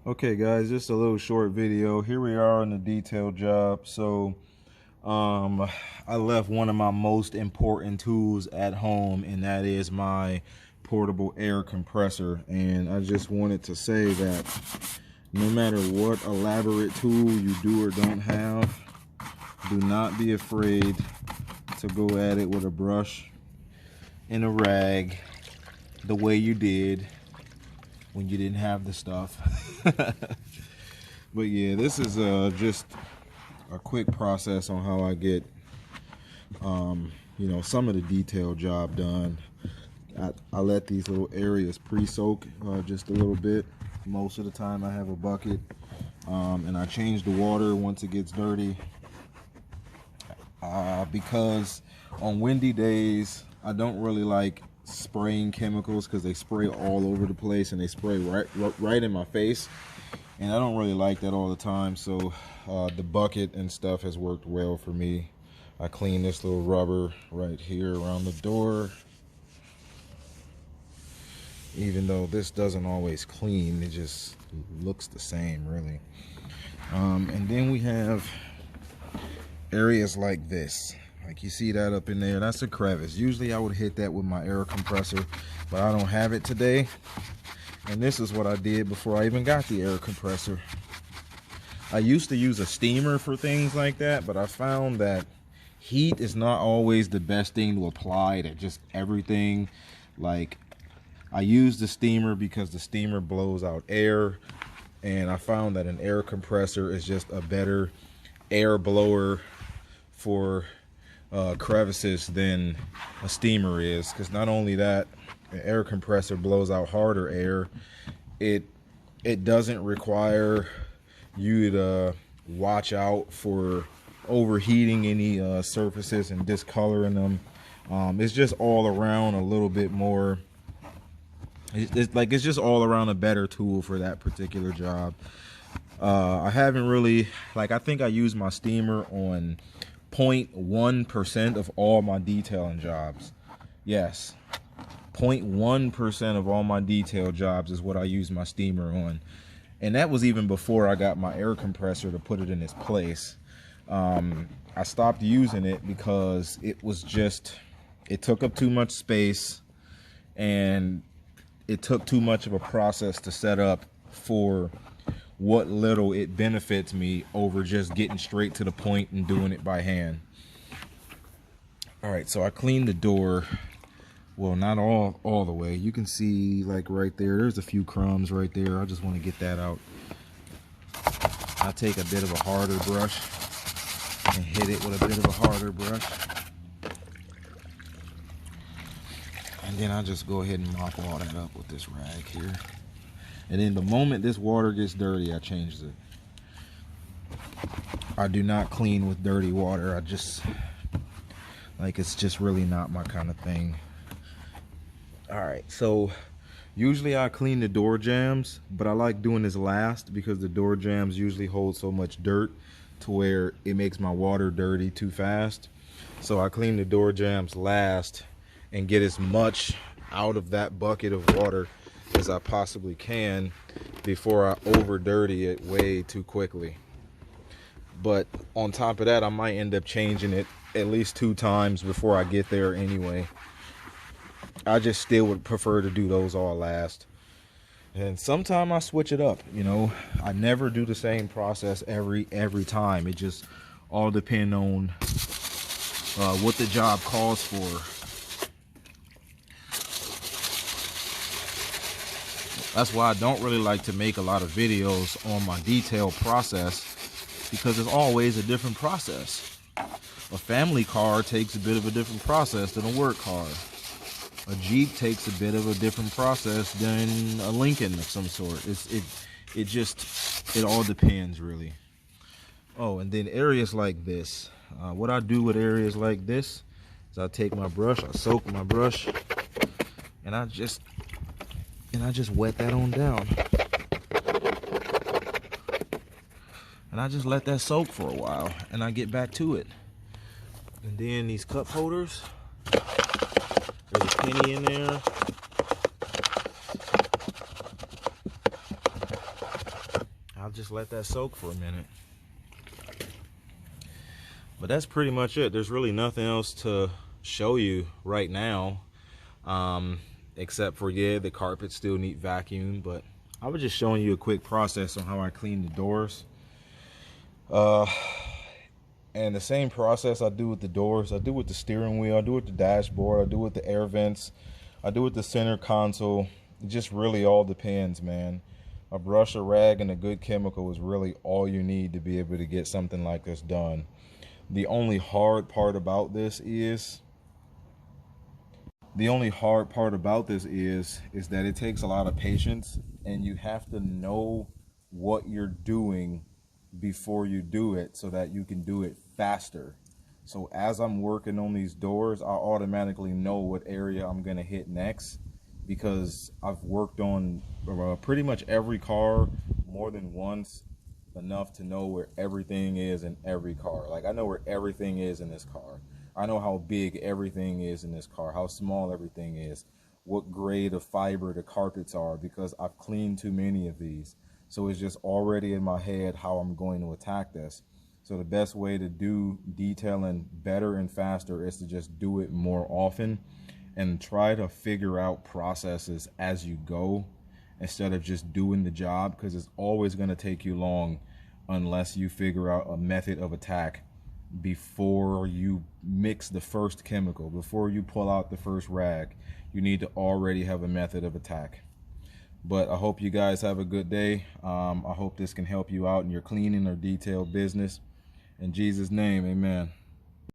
Okay guys, just a little short video. Here we are on the detail job. So I left one of my most important tools at home, and that is my portable air compressor. And I just wanted to say that no matter what elaborate tool you do or don't have, do not be afraid to go at it with a brush and a rag the way you did when you didn't have the stuff. But yeah, this is just a quick process on how I get some of the detail job done. I let these little areas pre-soak just a little bit. Most of the time I have a bucket, and I change the water once it gets dirty, because on windy days I don't really like spraying chemicals because they spray all over the place and they spray right in my face, and I don't really like that all the time. So the bucket and stuff has worked well for me. I clean this little rubber right here around the door. Even though this doesn't always clean, it just looks the same really. And then we have areas like this. Like you see that up in there, that's a crevice. Usually I would hit that with my air compressor, but I don't have it today. And this is what I did before I even got the air compressor. I used to use a steamer for things like that, but I found that heat is not always the best thing to apply to just everything. Like, I use the steamer because the steamer blows out air, and I found that an air compressor is just a better air blower for crevices than a steamer is, because not only that, an air compressor blows out harder air. It doesn't require you to watch out for overheating any surfaces and discoloring them. It's just all around a little bit more. It's just all around a better tool for that particular job. I haven't really, I think I use my steamer on 0.1% of all my detailing jobs. Yes, 0.1% of all my detail jobs is what I use my steamer on. And that was even before I got my air compressor to put it in its place. I stopped using it because it took up too much space, and it took too much of a process to set up for what little it benefits me over just getting straight to the point and doing it by hand. All right, so I cleaned the door. Well, not all the way. You can see, like, right there's a few crumbs right there. I just want to get that out. I take a bit of a harder brush and hit it with a bit of a harder brush, and then I just go ahead and mop all that up with this rag here. And then the moment this water gets dirty, I change it. I do not clean with dirty water. It's just really not my kind of thing. All right, so usually I clean the door jambs, but I like doing this last because the door jambs usually hold so much dirt to where it makes my water dirty too fast. So I clean the door jambs last and get as much out of that bucket of water as I possibly can before I over dirty it way too quickly. But on top of that, I might end up changing it at least 2 times before I get there anyway. I just still would prefer to do those all last. And sometimes I switch it up, I never do the same process every time. It just all depends on what the job calls for. That's why I don't really like to make a lot of videos on my detail process, because it's always a different process. A family car takes a bit of a different process than a work car. A Jeep takes a bit of a different process than a Lincoln of some sort. It all depends really. Oh, and then areas like this. What I do with areas like this is I take my brush, I soak my brush, and I just wet that on down. And I just let that soak for a while, and I get back to it. And then these cup holders, there's a penny in there. I'll just let that soak for a minute. But that's pretty much it. There's really nothing else to show you right now, except for, yeah, the carpets still need vacuum. But I was just showing you a quick process on how I clean the doors. And the same process I do with the doors, I do with the steering wheel, I do with the dashboard, I do with the air vents, I do with the center console. It just really all depends, man. A brush, a rag, and a good chemical is really all you need to be able to get something like this done. The only hard part about this is that it takes a lot of patience, and you have to know what you're doing before you do it so that you can do it faster. So as I'm working on these doors, I automatically know what area I'm gonna hit next, because I've worked on pretty much every car more than once, enough to know where everything is in every car. Like, I know where everything is in this car. I know how big everything is in this car, how small everything is, what grade of fiber the carpets are, because I've cleaned too many of these. So it's just already in my head how I'm going to attack this. So the best way to do detailing better and faster is to just do it more often and try to figure out processes as you go, instead of just doing the job, because it's always going to take you long unless you figure out a method of attack before you mix the first chemical, before you pull out the first rag. You need to already have a method of attack. But I hope you guys have a good day. I hope this can help you out in your cleaning or detail business. In Jesus' name, amen.